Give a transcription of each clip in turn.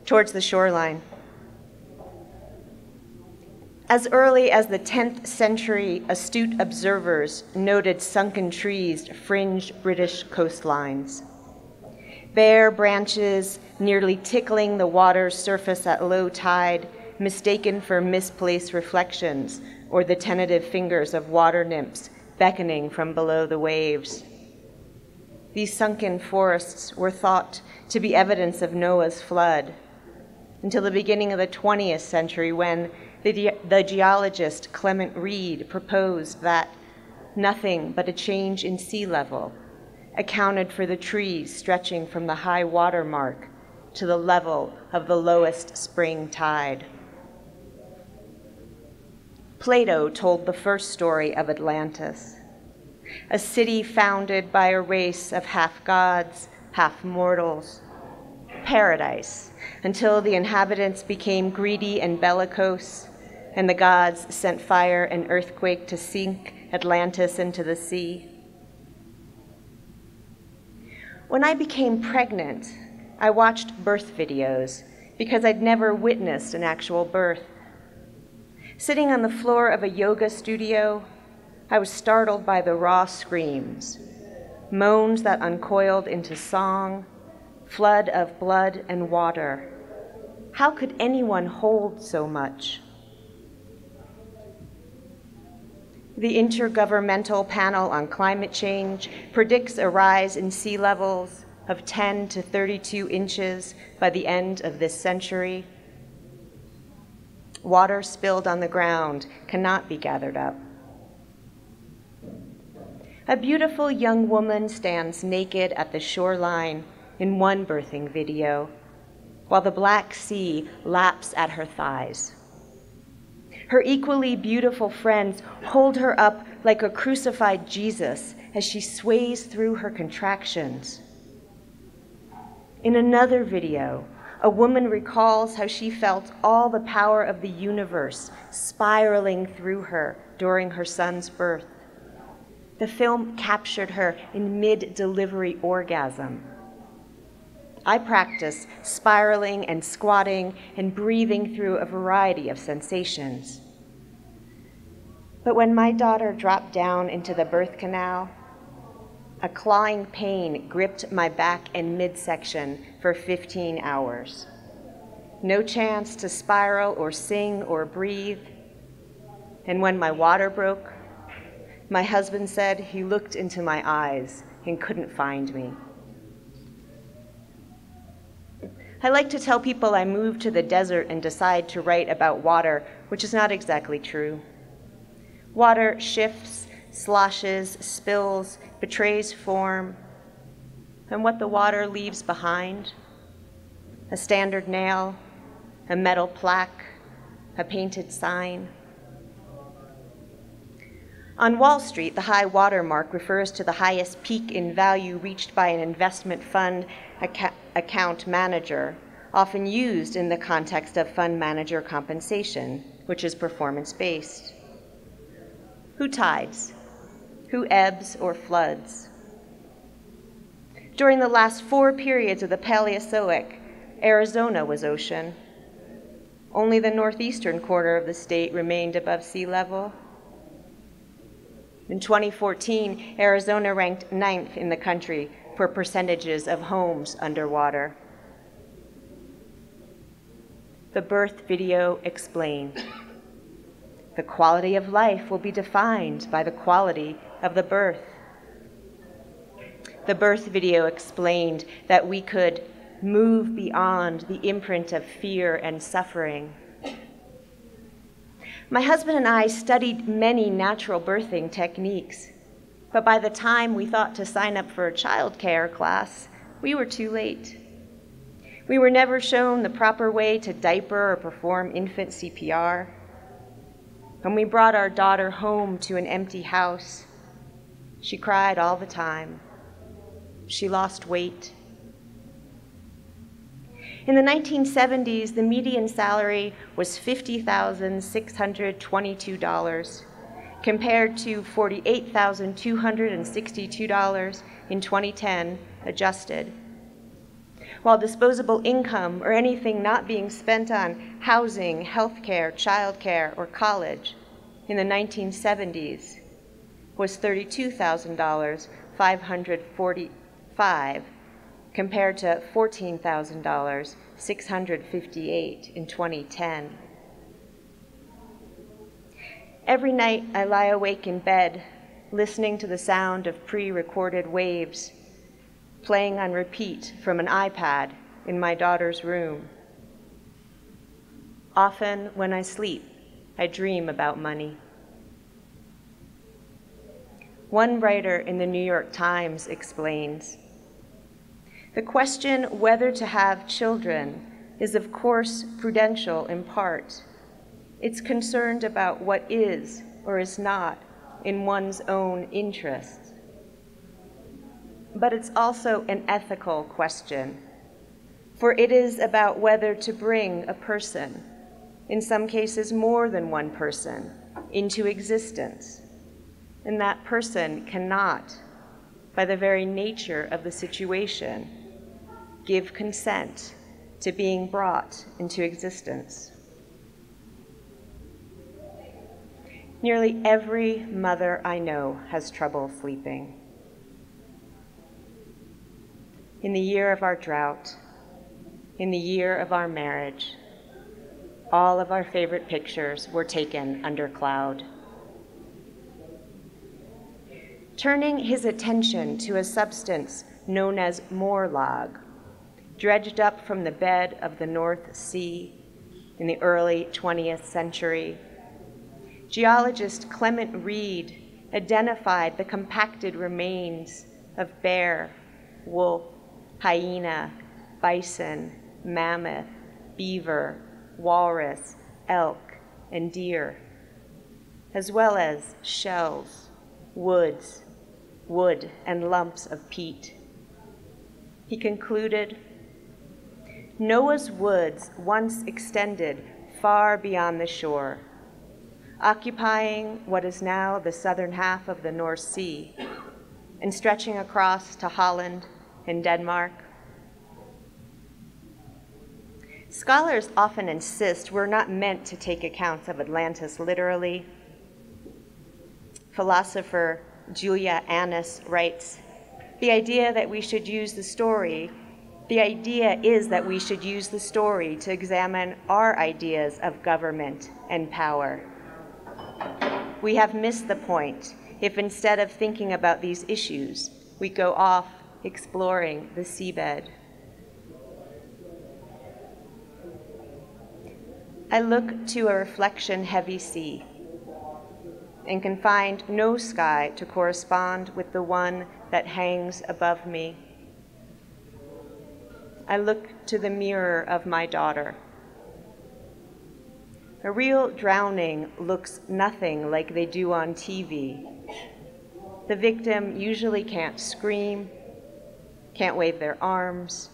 towards the shoreline. As early as the 10th century, astute observers noted sunken trees fringed British coastlines. Bare branches nearly tickling the water's surface at low tide, mistaken for misplaced reflections or the tentative fingers of water nymphs beckoning from below the waves. These sunken forests were thought to be evidence of Noah's flood until the beginning of the 20th century, when the geologist Clement Reid proposed that nothing but a change in sea level accounted for the trees stretching from the high water mark to the level of the lowest spring tide. Plato told the first story of Atlantis, a city founded by a race of half-gods, half-mortals, paradise, until the inhabitants became greedy and bellicose, and the gods sent fire and earthquake to sink Atlantis into the sea. When I became pregnant, I watched birth videos because I'd never witnessed an actual birth. Sitting on the floor of a yoga studio, I was startled by the raw screams, moans that uncoiled into song, flood of blood and water. How could anyone hold so much? The Intergovernmental Panel on Climate Change predicts a rise in sea levels of 10 to 32 inches by the end of this century. Water spilled on the ground cannot be gathered up. A beautiful young woman stands naked at the shoreline in one birthing video, while the Black Sea laps at her thighs. Her equally beautiful friends hold her up like a crucified Jesus as she sways through her contractions. In another video, a woman recalls how she felt all the power of the universe spiraling through her during her son's birth. The film captured her in mid-delivery orgasm. I practice spiraling and squatting and breathing through a variety of sensations. But when my daughter dropped down into the birth canal, a clawing pain gripped my back and midsection for 15 hours. No chance to spiral or sing or breathe. And when my water broke, my husband said he looked into my eyes and couldn't find me. I like to tell people I moved to the desert and decide to write about water, which is not exactly true. Water shifts, sloshes, spills, betrays form, and what the water leaves behind: a standard nail, a metal plaque, a painted sign. On Wall Street, the high water mark refers to the highest peak in value reached by an investment fund account manager, often used in the context of fund manager compensation, which is performance-based. Who tides? Who ebbs or floods? During the last 4 periods of the Paleozoic, Arizona was ocean. Only the northeastern quarter of the state remained above sea level. In 2014, Arizona ranked 9th in the country for percentages of homes underwater. The birth video explained. The quality of life will be defined by the quality of the birth. The birth video explained that we could move beyond the imprint of fear and suffering. My husband and I studied many natural birthing techniques, but by the time we thought to sign up for a childcare class, we were too late. We were never shown the proper way to diaper or perform infant CPR. When we brought our daughter home to an empty house, she cried all the time. She lost weight. In the 1970s, the median salary was $50,622, compared to $48,262 in 2010, adjusted. while disposable income or anything not being spent on housing, healthcare, childcare, or college in the 1970s was $32,545 compared to $14,658 in 2010. Every night I lie awake in bed, listening to the sound of pre-recorded waves, playing on repeat from an iPad in my daughter's room. Often when I sleep, I dream about money. One writer in the New York Times explains, "The question whether to have children is of course prudential in part. It's concerned about what is or is not in one's own interests. But it's also an ethical question, for it is about whether to bring a person, in some cases more than one person, into existence, and that person cannot, by the very nature of the situation, give consent to being brought into existence." Nearly every mother I know has trouble sleeping. In the year of our drought, in the year of our marriage, all of our favorite pictures were taken under cloud. Turning his attention to a substance known as Morlag, dredged up from the bed of the North Sea in the early 20th century, geologist Clement Reed identified the compacted remains of bear, wolf, hyena, bison, mammoth, beaver, walrus, elk, and deer, as well as shells, wood, and lumps of peat. He concluded, "Noah's woods once extended far beyond the shore, occupying what is now the southern half of the North Sea and stretching across to Holland and Denmark." Scholars often insist we're not meant to take accounts of Atlantis literally. Philosopher Julia Annis writes, the idea is that we should use the story to examine our ideas of government and power. We have missed the point if instead of thinking about these issues, we go off exploring the seabed. I look to a reflection-heavy sea and can find no sky to correspond with the one that hangs above me. I look to the mirror of my daughter. A real drowning looks nothing like they do on TV. The victim usually can't scream, can't wave their arms,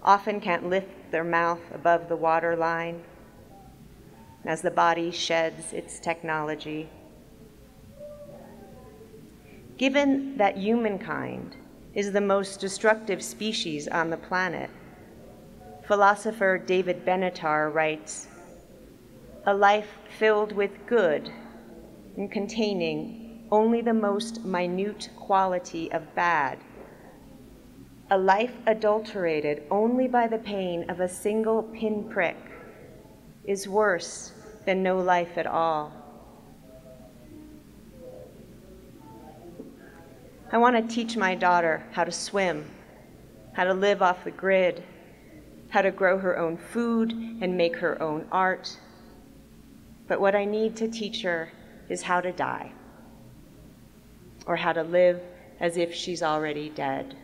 often can't lift their mouth above the waterline as the body sheds its technology. Given that humankind is the most destructive species on the planet, philosopher David Benatar writes, "A life filled with good and containing only the most minute quality of bad, a life adulterated only by the pain of a single pinprick, is worse than no life at all." I want to teach my daughter how to swim, how to live off the grid, how to grow her own food and make her own art. But what I need to teach her is how to die, or how to live as if she's already dead.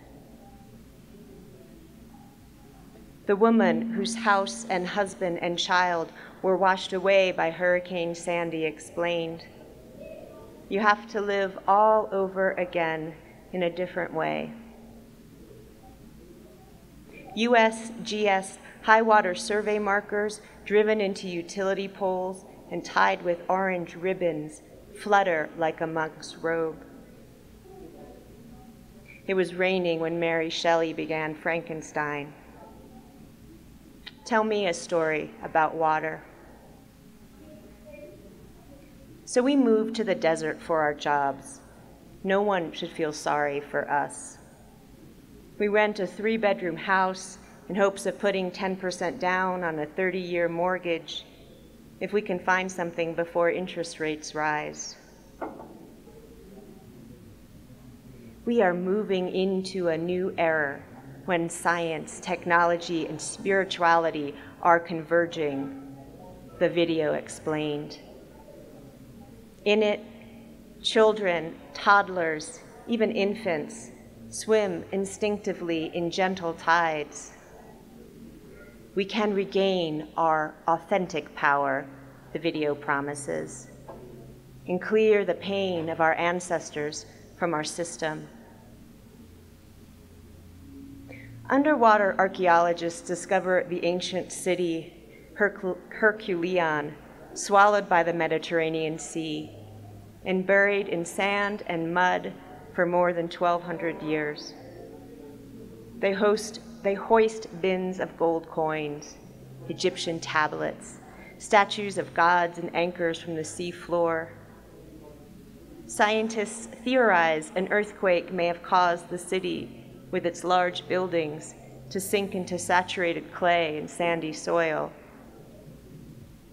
The woman whose house and husband and child were washed away by Hurricane Sandy explained, "You have to live all over again in a different way." USGS high water survey markers driven into utility poles and tied with orange ribbons flutter like a monk's robe. It was raining when Mary Shelley began Frankenstein, Tell me a story about water. So we moved to the desert for our jobs. No one should feel sorry for us. We rent a 3-bedroom house in hopes of putting 10% down on a 30-year mortgage if we can find something before interest rates rise. We are moving into a new era when science, technology, and spirituality are converging, the video explained. In it, children, toddlers, even infants swim instinctively in gentle tides. We can regain our authentic power, the video promises, and clear the pain of our ancestors from our system. Underwater archaeologists discover the ancient city Herculean, swallowed by the Mediterranean Sea and buried in sand and mud for more than 1,200 years. They hoist bins of gold coins, Egyptian tablets, statues of gods and anchors from the sea floor. Scientists theorize an earthquake may have caused the city, with its large buildings, to sink into saturated clay and sandy soil.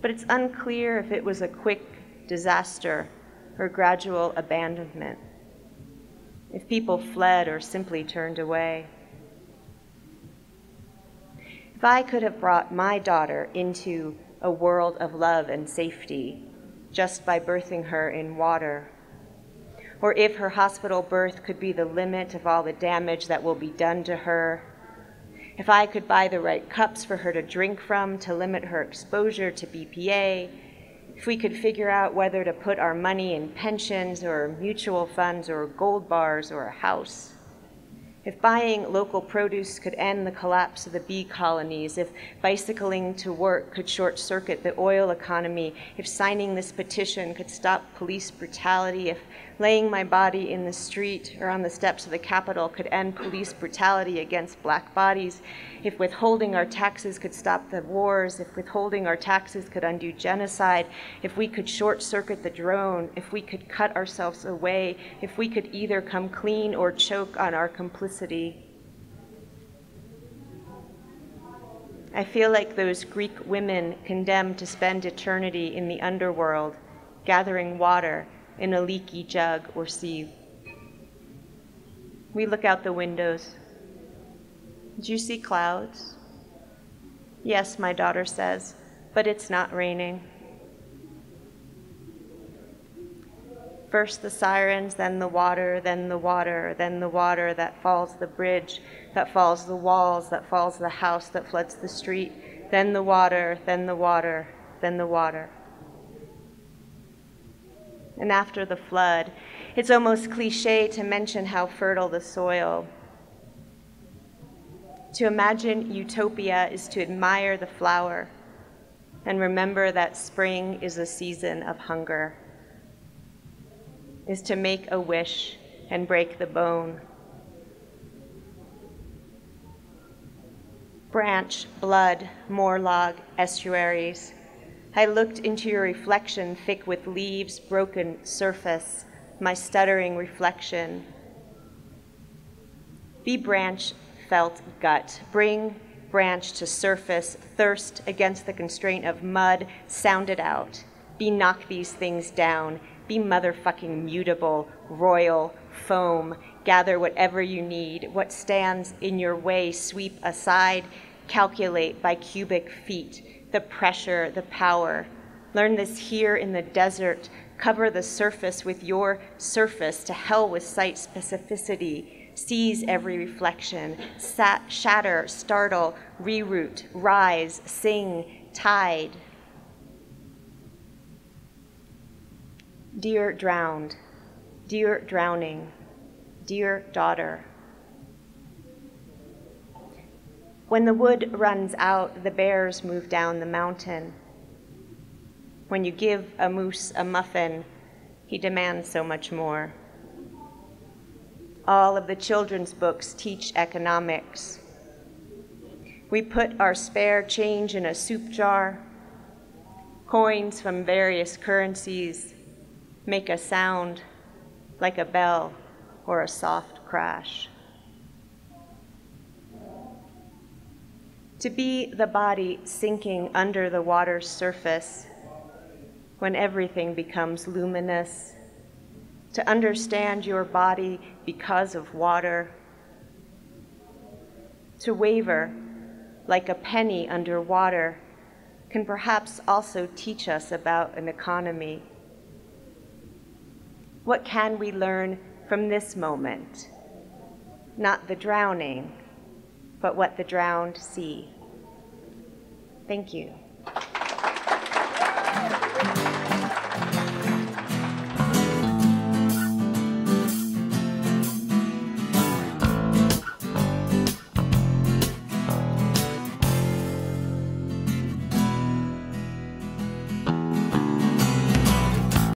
But it's unclear if it was a quick disaster or gradual abandonment, if people fled or simply turned away. If I could have brought my daughter into a world of love and safety just by birthing her in water, or if her hospital birth could be the limit of all the damage that will be done to her, if I could buy the right cups for her to drink from to limit her exposure to BPA, if we could figure out whether to put our money in pensions or mutual funds or gold bars or a house, if buying local produce could end the collapse of the bee colonies, if bicycling to work could short-circuit the oil economy, if signing this petition could stop police brutality, if laying my body in the street or on the steps of the Capitol could end police brutality against black bodies, if withholding our taxes could stop the wars, if withholding our taxes could undo genocide, if we could short-circuit the drone, if we could cut ourselves away, if we could either come clean or choke on our complicity. I feel like those Greek women condemned to spend eternity in the underworld, gathering water in a leaky jug or sieve. We look out the windows. Do you see clouds? Yes, my daughter says, but it's not raining. First the sirens, then the water, then the water, then the water that falls the bridge, that falls the walls, that falls the house, that floods the street, then the water, then the water, then the water. And after the flood, it's almost cliche to mention how fertile the soil. To imagine utopia is to admire the flower and remember that spring is a season of hunger, is to make a wish and break the bone. Branch, blood, moorlog, estuaries. I looked into your reflection, thick with leaves, broken surface, my stuttering reflection. Be branch, felt gut. Bring branch to surface, thirst against the constraint of mud, sound it out. Be knock these things down. Be motherfucking mutable, royal, foam. Gather whatever you need. What stands in your way, sweep aside. Calculate by cubic feet. The pressure, the power. Learn this here in the desert. Cover the surface with your surface. To hell with site specificity. Seize every reflection. Shatter, startle, reroute, rise, sing, tide. Dear drowned, dear drowning, dear daughter. When the wood runs out, the bears move down the mountain. When you give a moose a muffin, he demands so much more. All of the children's books teach economics. We put our spare change in a soup jar. Coins from various currencies make a sound like a bell or a soft crash. To be the body sinking under the water's surface when everything becomes luminous, to understand your body because of water, to waver like a penny underwater can perhaps also teach us about an economy. What can we learn from this moment? Not the drowning, but what the drowned see. Thank you.